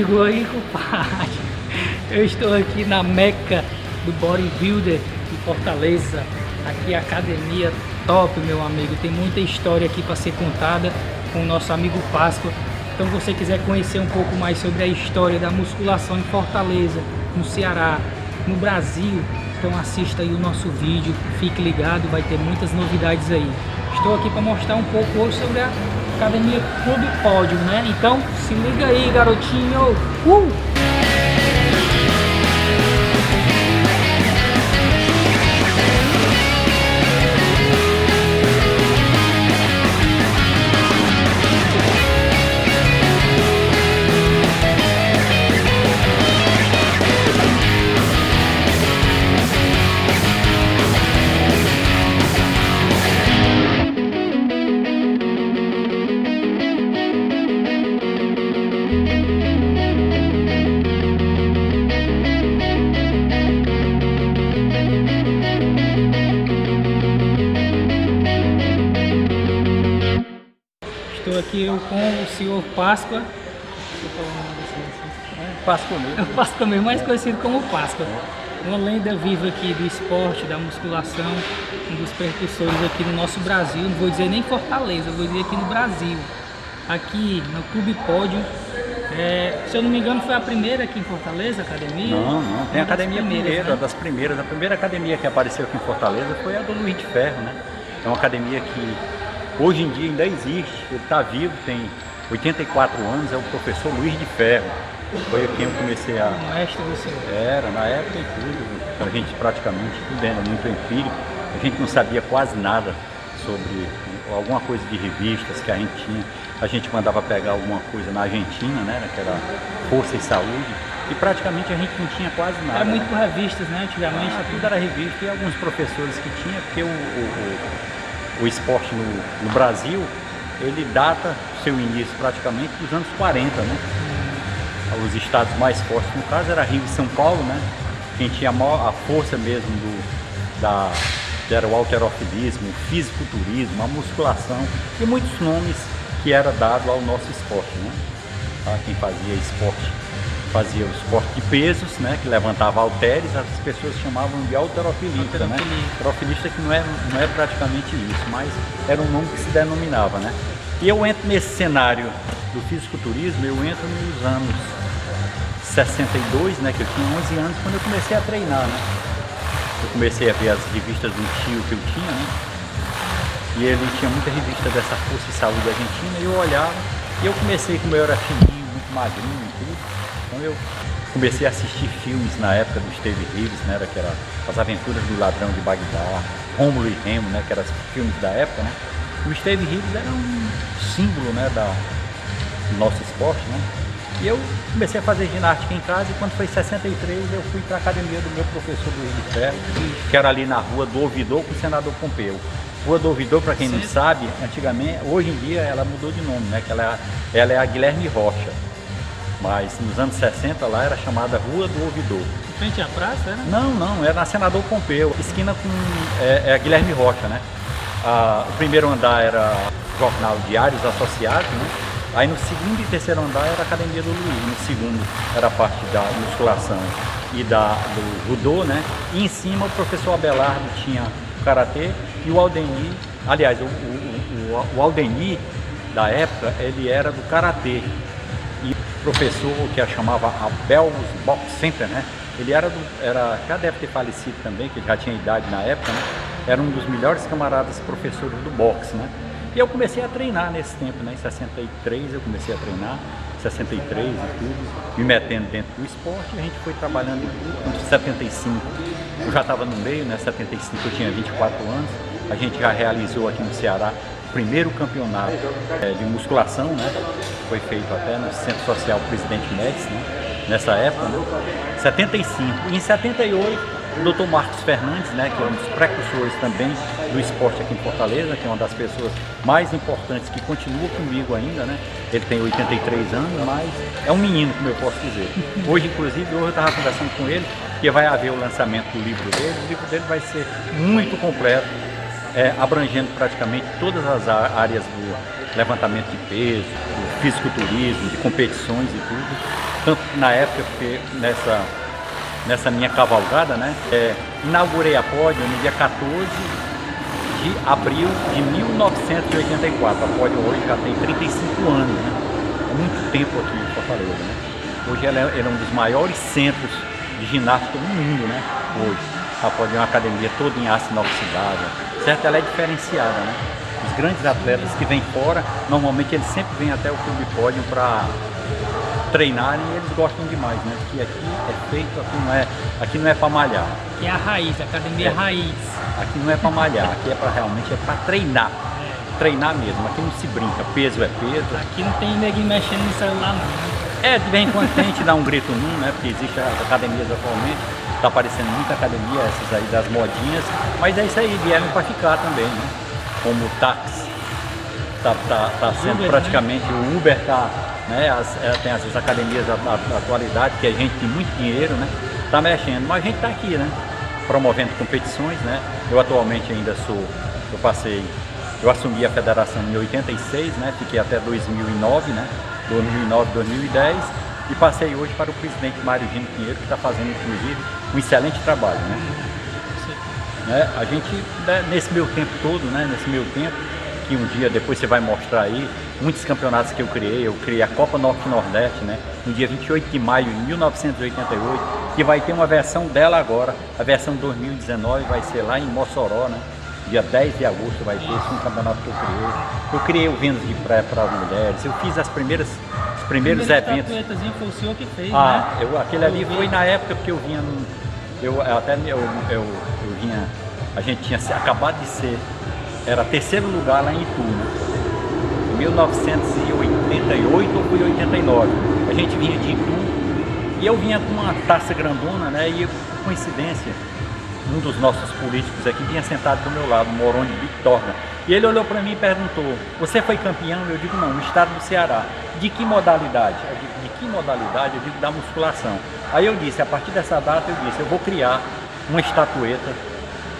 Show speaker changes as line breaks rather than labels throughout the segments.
amigo, aí, compadre, eu estou aqui na Meca do Bodybuilder de Fortaleza. Aqui a academia top, meu amigo. Tem muita história aqui para ser contada com o nosso amigo Páscoa. Então, se você quiser conhecer um pouco mais sobre a história da musculação em Fortaleza, no Ceará, no Brasil, então assista aí o nosso vídeo, fique ligado, vai ter muitas novidades aí. Estou aqui para mostrar um pouco hoje sobre a Academia Clube Pódio, né? Então, se liga aí, garotinho! Estou aqui com o senhor Páscoa.
Páscoa mesmo.
Páscoa mesmo, mais conhecido como Páscoa. Uma lenda viva aqui do esporte, da musculação, um dos precursores aqui no nosso Brasil. Não vou dizer nem Fortaleza, vou dizer aqui no Brasil. Aqui no Clube Pódio. Se eu não me engano, foi a primeira aqui em Fortaleza, a academia?
Não, tem a academia primeira,
né?
das primeiras. A primeira academia que apareceu aqui em Fortaleza foi a do Luiz de Ferro, né? É uma academia que hoje em dia ainda existe, ele está vivo, tem 84 anos, é o professor Luiz de Ferro. Foi aqui que eu comecei a...
O mestre do senhor.
Era, na época e tudo, a gente praticamente tudo era muito empírico, a gente não sabia quase nada sobre alguma coisa de revistas que a gente tinha. A gente mandava pegar alguma coisa na Argentina, né, que era Força e Saúde, e praticamente a gente não tinha quase nada.
Era muito por revistas, né, antigamente?
Tudo era revista e alguns professores que tinha, porque o esporte no Brasil, ele data seu início praticamente dos anos 40, né? Os estados mais fortes, no caso, era Rio e São Paulo, né? Quem tinha a força mesmo era o halterofilismo, o fisiculturismo, a musculação e muitos nomes que era dado ao nosso esporte, né? Tá? Quem fazia o esporte de pesos, né, que levantava halteres, as pessoas chamavam de halterofilista, né? Halterofilista que não é praticamente isso, mas era um nome que se denominava, né? E eu entro nesse cenário do fisiculturismo, eu entro nos anos 62, né, que eu tinha 11 anos, quando eu comecei a treinar, né? Eu comecei a ver as revistas do tio que eu tinha, né? E ele tinha muita revista dessa Força e Saúde Argentina, e eu olhava, e eu comecei, como eu era fininho, muito magrinho e tudo, então eu comecei a assistir filmes na época do Steve Reeves, né, que era As Aventuras do Ladrão de Bagdá, Rômulo e Remo, né, que eram os filmes da época, né. O Steve Reeves era um símbolo, né, do nosso esporte, né. E eu comecei a fazer ginástica em casa, e quando foi em 63 eu fui para a academia do meu professor Luiz de Ferro, que era ali na rua do Ouvidor com o senador Pompeu. Rua do Ouvidor, para quem não sabe, antigamente, hoje em dia ela mudou de nome, né, que ela é a Guilherme Rocha. Mas nos anos 60 lá era chamada Rua do Ouvidor.
Em frente à praça, era?
Não, era na Senador Pompeu, esquina com a Guilherme Rocha, né? O primeiro andar era jornal Diários Associados, né? Aí no segundo e terceiro andar era a Academia do Luiz, no segundo era a parte da musculação e do judô, né? E em cima o professor Abelardo tinha o karatê e o Aldenir, aliás, o Aldenir da época, ele era do karatê. E o professor que a chamava Abel Box Center, né? Ele já deve ter falecido também, que ele já tinha idade na época, né? Era um dos melhores camaradas professores do boxe, né? E eu comecei a treinar nesse tempo, né? Em 63 eu comecei a treinar, 63 e tudo, me metendo dentro do esporte, e a gente foi trabalhando em 75. Eu já estava no meio, né? 75 eu tinha 24 anos, a gente já realizou aqui no Ceará o primeiro campeonato de musculação, né? Foi feito até no Centro Social Presidente Médici, né? Nessa época, né? 75. E em 78, o Dr. Marcos Fernandes, né, que é um dos precursores também do esporte aqui em Fortaleza, que é uma das pessoas mais importantes que continua comigo ainda, né? Ele tem 83 anos, mas é um menino, como eu posso dizer. Hoje, inclusive, eu estava conversando com ele, que vai haver o lançamento do livro dele. O livro dele vai ser muito completo, abrangendo praticamente todas as áreas levantamento de peso, do fisiculturismo, de competições e tudo. Tanto que na época, porque nessa minha cavalgada, né, inaugurei a pódio no dia 14 de abril de 1984. A pódio hoje já tem 35 anos, né? É muito tempo aqui em Fortaleza, né? Hoje ela é um dos maiores centros de ginástica do mundo, né? Hoje. A pódio é uma academia toda em aço inoxidável, certo? Ela é diferenciada, né? Os grandes atletas que vêm fora, normalmente eles sempre vêm até o Clube Pódio para treinarem e eles gostam demais, né? Porque aqui é feito, aqui não é para malhar.
Aqui é a raiz, a academia raiz.
Aqui não é para malhar, aqui é para realmente para treinar. Treinar mesmo, aqui não se brinca, peso é peso.
Aqui não tem ninguém mexendo no celular não, né?
De vez em quando a gente dá um grito num, né? Porque existem as academias atualmente, tá aparecendo muita academia, essas aí das modinhas, mas é isso aí, vieram para ficar também, né? Como o táxi, tá sendo Uber, praticamente, né? O Uber né? Tem essas academias da atualidade, que a gente tem muito dinheiro, né? Tá mexendo, mas a gente tá aqui, né? Promovendo competições, né? Eu atualmente ainda eu assumi a federação em 86, né? Fiquei até 2009, né? 2009, 2010 e passei hoje para o presidente Mário Gino Pinheiro, que está fazendo inclusive um excelente trabalho, né? A gente, nesse meu tempo todo, né? Nesse meu tempo, que um dia depois você vai mostrar aí, muitos campeonatos que eu criei a Copa Norte-Nordeste, né? No dia 28 de maio de 1988, que vai ter uma versão dela agora, a versão 2019 vai ser lá em Mossoró, né? Dia 10 de agosto vai ter esse um campeonato que eu criei. Eu criei o Vênus de Praia para as mulheres, eu fiz os primeiros eventos.
Foi o senhor que fez, né?
Aquele ali foi na época que eu vinha, a gente tinha acabado de ser, era terceiro lugar lá em Itu, né? Em 1988 ou foi 89. A gente vinha de Itu e eu vinha com uma taça grandona, né? E por coincidência, um dos nossos políticos aqui vinha sentado do meu lado, Moroni Vitorga. E ele olhou para mim e perguntou: você foi campeão? Eu digo: não, no estado do Ceará. De que modalidade? Eu digo: de que modalidade? Eu digo: da musculação. Aí eu disse, a partir dessa data eu vou criar uma estatueta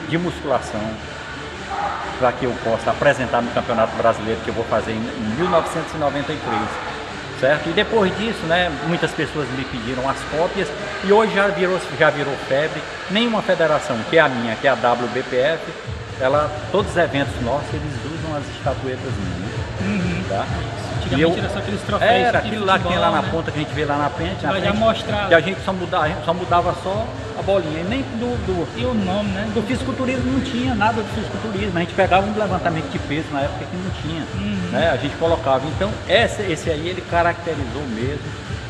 de musculação para que eu possa apresentar no Campeonato Brasileiro que eu vou fazer em 1993. Certo? E depois disso, né, muitas pessoas me pediram as cópias e hoje já virou febre. Nenhuma federação, que é a minha, que é a WBPF, todos os eventos nossos, eles usam as estatuetas minhas. Tá?
Antigamente era só aqueles troféus.
Era aquilo lá que tem lá na ponta, que a gente vê lá na frente. Que a gente só mudava só a bolinha, e nem
E o nome, né?
Do fisiculturismo não tinha nada do fisiculturismo. A gente pegava um levantamento de peso na época que não tinha. Né? A gente colocava. Então, esse aí ele caracterizou mesmo.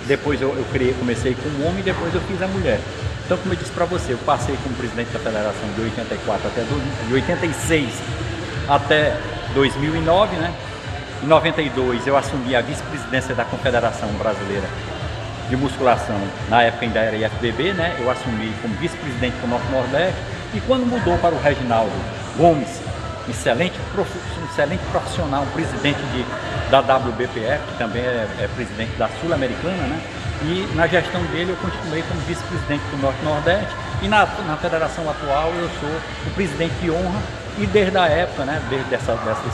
Depois eu comecei com o homem e depois eu fiz a mulher. Então, como eu disse para você, eu passei como presidente da federação de 84 de 86 até 2009, né? Em 92 eu assumi a vice-presidência da Confederação Brasileira de Musculação, na época ainda era IFBB, né? Eu assumi como vice-presidente do Norte-Nordeste e quando mudou para o Reginaldo Gomes, excelente profissional, presidente da WBPF, que também é presidente da Sul-Americana, né? E na gestão dele eu continuei como vice-presidente do Norte-Nordeste e na federação atual eu sou o presidente de honra. E desde a época, né, desde esse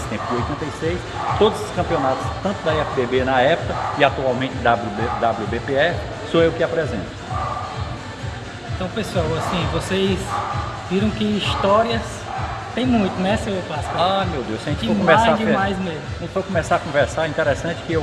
tempo de 86, todos os campeonatos, tanto da IFBB na época e atualmente WBPF, sou eu que apresento.
Então, pessoal, assim, vocês viram que histórias tem muito, né, seu Páscoa?
Meu Deus, se a gente
for
começar a conversar, é interessante que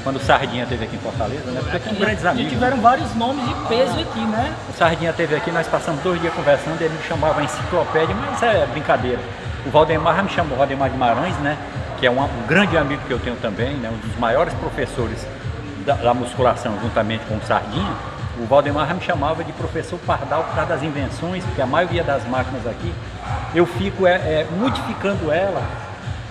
quando o Sardinha esteve aqui em Fortaleza, né, porque tem grandes amigos.
Tiveram vários nomes de peso aqui, né?
O Sardinha esteve aqui, nós passamos 2 dias conversando, ele me chamava enciclopédia, mas é brincadeira. O Valdemar já me chamou, o Valdemar Guimarães, né, que é um grande amigo que eu tenho também, né, um dos maiores professores da musculação, juntamente com o Sardinha. O Valdemar já me chamava de professor Pardal por causa das invenções, porque a maioria das máquinas aqui, eu fico modificando ela,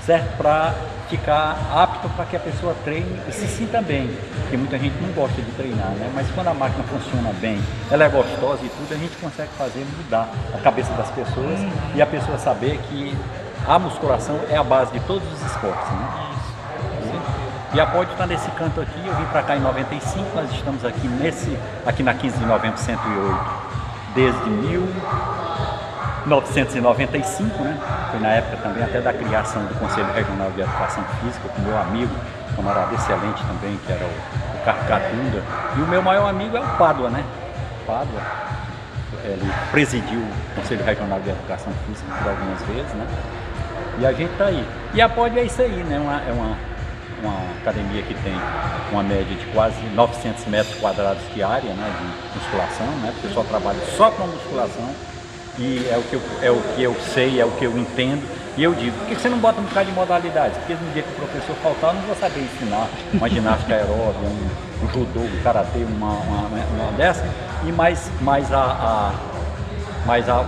certo? Para ficar apto para que a pessoa treine e se sinta bem. Porque muita gente não gosta de treinar, né? Mas quando a máquina funciona bem, ela é gostosa e tudo, a gente consegue fazer mudar a cabeça das pessoas e a pessoa saber que a musculação é a base de todos os esportes, né? E a Pódio está nesse canto aqui, eu vim para cá em 95, nós estamos aqui na 15 de novembro 108, desde 1995, né? Foi na época também até da criação do Conselho Regional de Educação Física, com meu amigo, camarada excelente também, que era o Carcatunda. E o meu maior amigo é o Pádua, né? Pádua, ele presidiu o Conselho Regional de Educação Física por algumas vezes, né? E a gente tá aí. E a Pod é isso aí, né? É uma academia que tem uma média de quase 900 metros quadrados de área, né, de musculação, né, porque eu só trabalho só com musculação e é o que eu sei, é o que eu entendo. E eu digo, por que você não bota um bocado de modalidades? Porque no dia que o professor faltar, eu não vou saber ensinar uma ginástica aeróbica, um judô, um karatê, uma dessa, e mais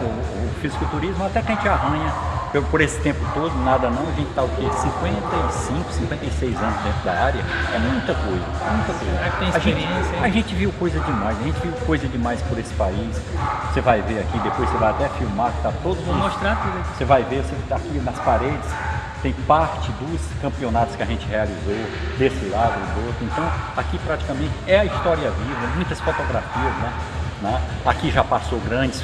o fisiculturismo, até que a gente arranha. Por esse tempo todo, nada não, a gente está o quê? 55, 56 anos dentro da área, é muita coisa, muita coisa.
Tem experiência,
a gente viu coisa demais, a gente viu coisa demais por esse país. Você vai ver aqui, depois você vai até filmar, que tá todo.
Vou mostrar tudo aqui.
Você vai ver, você está aqui nas paredes, tem parte dos campeonatos que a gente realizou, desse lado e do outro. Então, aqui praticamente é a história viva, muitas fotografias, né? Aqui já passou grandes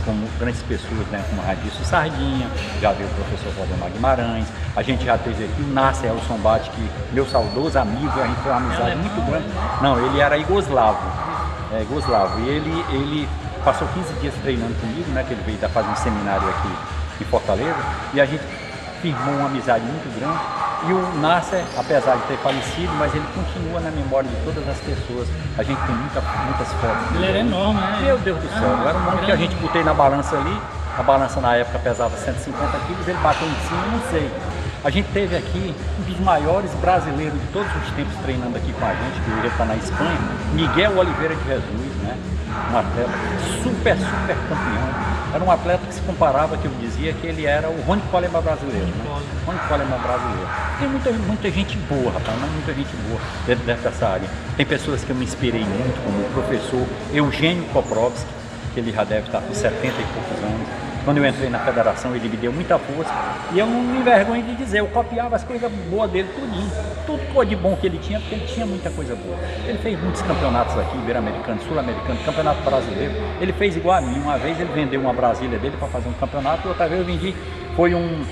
pessoas, né, como Radício Sardinha, já veio o professor Valdemar Guimarães, a gente já teve aqui o Nasser Elson Bate, que meu saudoso amigo, a gente foi uma amizade muito grande. Não, ele era iugoslavo, e ele passou 15 dias treinando comigo, né, que ele veio fazer um seminário aqui em Fortaleza, e a gente firmou uma amizade muito grande. E o Nasser, apesar de ter falecido, mas ele continua na memória de todas as pessoas. A gente tem muitas fotos.
Ele era enorme, né?
Meu Deus do céu, era um homem que a gente botei na balança ali. A balança na época pesava 150 quilos, ele bateu em cima, não sei. A gente teve aqui um dos maiores brasileiros de todos os tempos treinando aqui com a gente, que hoje está na Espanha, Miguel Oliveira de Jesus, né? Um atleta super campeão. Era um atleta que se comparava, que eu dizia que ele era o Ronnie Coleman brasileiro, né? Ronnie Coleman brasileiro. Tem muita gente boa, rapaz, mas muita gente boa dentro dessa área. Tem pessoas que eu me inspirei muito, como o professor Eugênio Koprovski, que ele já deve estar com 70 e poucos anos. Quando eu entrei na federação, ele me deu muita força e eu não me envergonho de dizer, eu copiava as coisas boas dele, tudinho. Tudo de bom que ele tinha, porque ele tinha muita coisa boa. Ele fez muitos campeonatos aqui, Ibero-Americano, Sul-Americano, Campeonato Brasileiro. Ele fez igual a mim. Uma vez ele vendeu uma Brasília dele para fazer um campeonato, outra vez eu vendi, foi um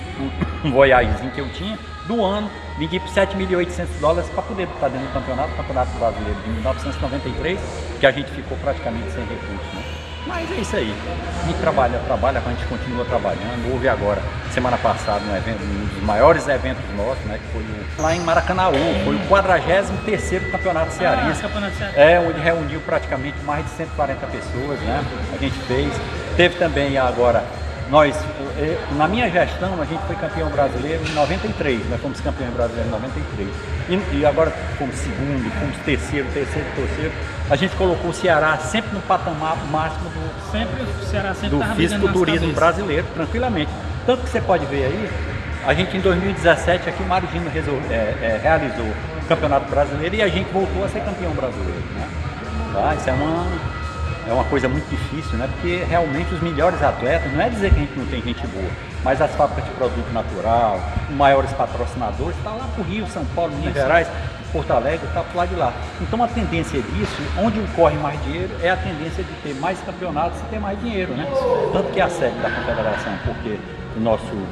Voyagezinho que eu tinha, do ano, vendi por $7.800 para poder estar dentro do Campeonato Brasileiro de 1993, que a gente ficou praticamente sem recursos, né? Mas é isso aí, a gente trabalha, a gente continua trabalhando. Houve agora, semana passada, um dos maiores eventos nossos, né, que foi lá em Maracanaú, foi o 43º Campeonato Cearense, onde reuniu praticamente mais de 140 pessoas, né, a gente fez. Teve também agora, na minha gestão, a gente foi campeão brasileiro em 93, nós fomos campeões brasileiros em 93. E agora fomos segundo, fomos terceiro. A gente colocou o Ceará sempre no patamar máximo do fisiculturismo brasileiro, tranquilamente. Tanto que você pode ver aí, a gente em 2017 aqui o Marigino realizou o Campeonato Brasileiro e a gente voltou a ser campeão brasileiro, né? Isso é uma coisa muito difícil, né? Porque realmente os melhores atletas, não é dizer que a gente não tem gente boa, mas as fábricas de produto natural, os maiores patrocinadores, está lá para o Rio, São Paulo, Minas Gerais, Porto Alegre, está para lá de lá. Então a tendência disso, onde corre mais dinheiro, é a tendência de ter mais campeonatos e ter mais dinheiro, né? Tanto que a sede da confederação, porque o nosso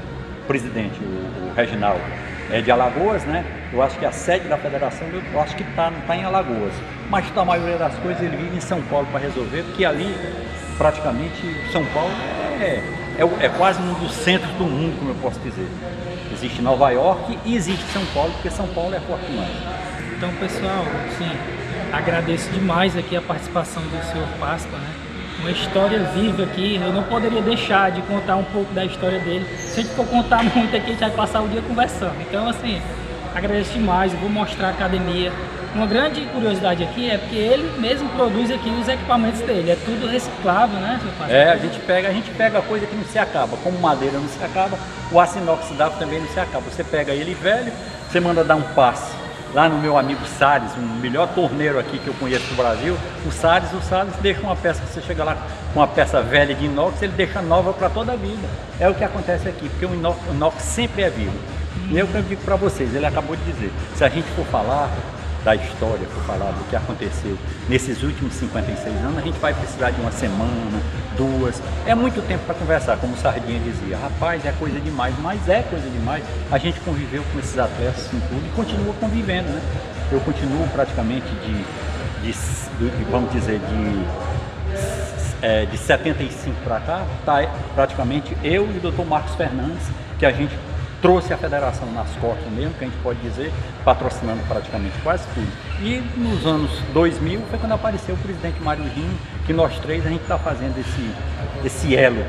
presidente, o Reginaldo, é de Alagoas, né? Eu acho que a sede da federação, eu acho que não está em Alagoas. Mas a maioria das coisas ele vive em São Paulo para resolver, porque ali, praticamente, São Paulo é quase um dos centros do mundo, como eu posso dizer. Existe Nova York e existe São Paulo, porque São Paulo é forte demais.
Então, pessoal, sim, agradeço demais aqui a participação do senhor Páscoa, né? Uma história viva aqui, eu não poderia deixar de contar um pouco da história dele. Se a gente for contar muito aqui, a gente vai passar o dia conversando. Então, assim, agradeço demais, eu vou mostrar a academia. Uma grande curiosidade aqui é porque ele mesmo produz aqui os equipamentos dele, é tudo reciclável, né, seu pai?
A gente pega coisa que não se acaba, como madeira não se acaba, o aço inoxidável também não se acaba. Você pega ele velho, você manda dar um passe. Lá no meu amigo Salles, o melhor torneiro aqui que eu conheço no Brasil, o Salles deixa uma peça, que você chega lá com uma peça velha de inox, ele deixa nova para toda a vida. É o que acontece aqui, porque o inox sempre é vivo. E eu digo para vocês, ele acabou de dizer, se a gente for falar, da história por falar do que aconteceu nesses últimos 56 anos, a gente vai precisar de uma semana, 2. É muito tempo para conversar, como o Sardinha dizia. Rapaz, é coisa demais, mas é coisa demais. A gente conviveu com esses atletas em tudo e continua convivendo, né? Eu continuo praticamente vamos dizer, de 75 para cá, tá praticamente eu e o Dr. Marcos Fernandes, que a gente trouxe a federação nas costas mesmo, que a gente pode dizer, patrocinando praticamente quase tudo. E nos anos 2000 foi quando apareceu o presidente Mário Rinho, que nós três a gente está fazendo esse elo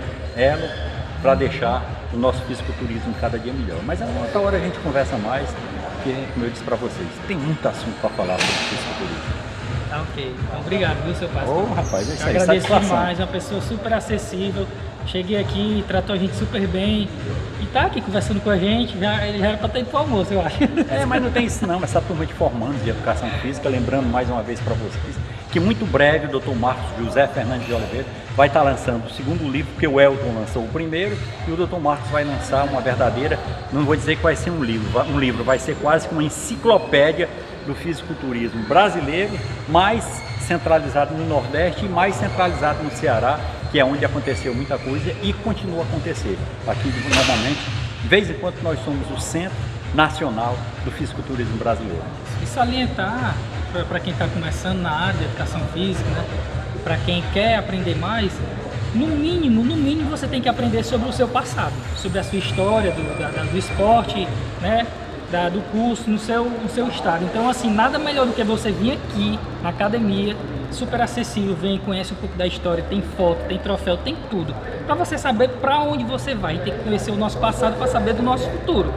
para deixar o nosso fisiculturismo cada dia melhor. Mas a outra hora a gente conversa mais, porque, como eu disse para vocês, tem muito assunto para falar sobre fisiculturismo.
Tá, ok. Então, obrigado, viu, seu pastor?
Ô, rapaz, é isso aí,
agradeço
satisfação.
demais, uma pessoa super acessível. Cheguei aqui, tratou a gente super bem e tá aqui conversando com a gente. Ele já era para ter ido pro almoço, eu acho.
Mas não tem isso não, essa turma de formandos de educação física, lembrando mais uma vez para vocês, que muito breve o Dr. Marcos José Fernandes de Oliveira vai estar lançando o segundo livro, porque o Elton lançou o primeiro, e o Dr. Marcos vai lançar uma verdadeira, não vou dizer que vai ser um livro, vai ser quase que uma enciclopédia do fisiculturismo brasileiro, mais centralizado no Nordeste e mais centralizado no Ceará, que é onde aconteceu muita coisa e continua a acontecer. Aqui, normalmente, de vez em quando, nós somos o centro nacional do fisiculturismo brasileiro.
E salientar, para quem está começando na área de educação física, né? Para quem quer aprender mais, no mínimo você tem que aprender sobre o seu passado, sobre a sua história do esporte, né? Do curso no seu estado. Então, assim, nada melhor do que você vir aqui na academia, super acessível, vem, conhece um pouco da história, tem foto, tem troféu, tem tudo, para você saber para onde você vai. Tem que conhecer o nosso passado para saber do nosso futuro.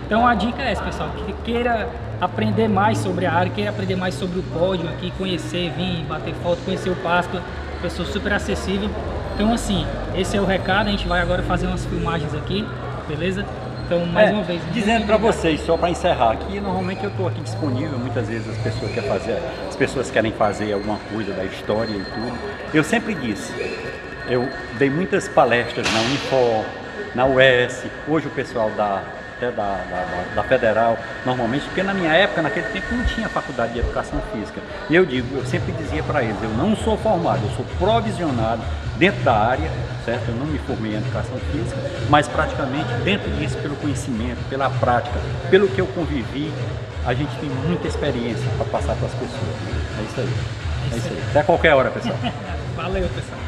Então, a dica é essa, pessoal, que queira aprender mais sobre a área, queira aprender mais sobre o pódio aqui, conhecer, vir, bater foto, conhecer o Páscoa, pessoa super acessível. Então, assim, esse é o recado. A gente vai agora fazer umas filmagens aqui, beleza? Então, mais uma vez,
dizendo para vocês, só para encerrar, que normalmente eu estou aqui disponível, muitas vezes as pessoas querem fazer alguma coisa da história e tudo. Eu sempre disse, eu dei muitas palestras na Unifor, na UES, hoje o pessoal até da Federal, normalmente, porque na minha época, naquele tempo, não tinha faculdade de educação física. E eu sempre dizia para eles, eu não sou formado, eu sou provisionado dentro da área, certo? Eu não me formei em educação física, mas praticamente dentro disso, pelo conhecimento, pela prática, pelo que eu convivi, a gente tem muita experiência para passar para as pessoas. É isso aí. É isso aí. Até qualquer hora, pessoal.
Valeu, pessoal.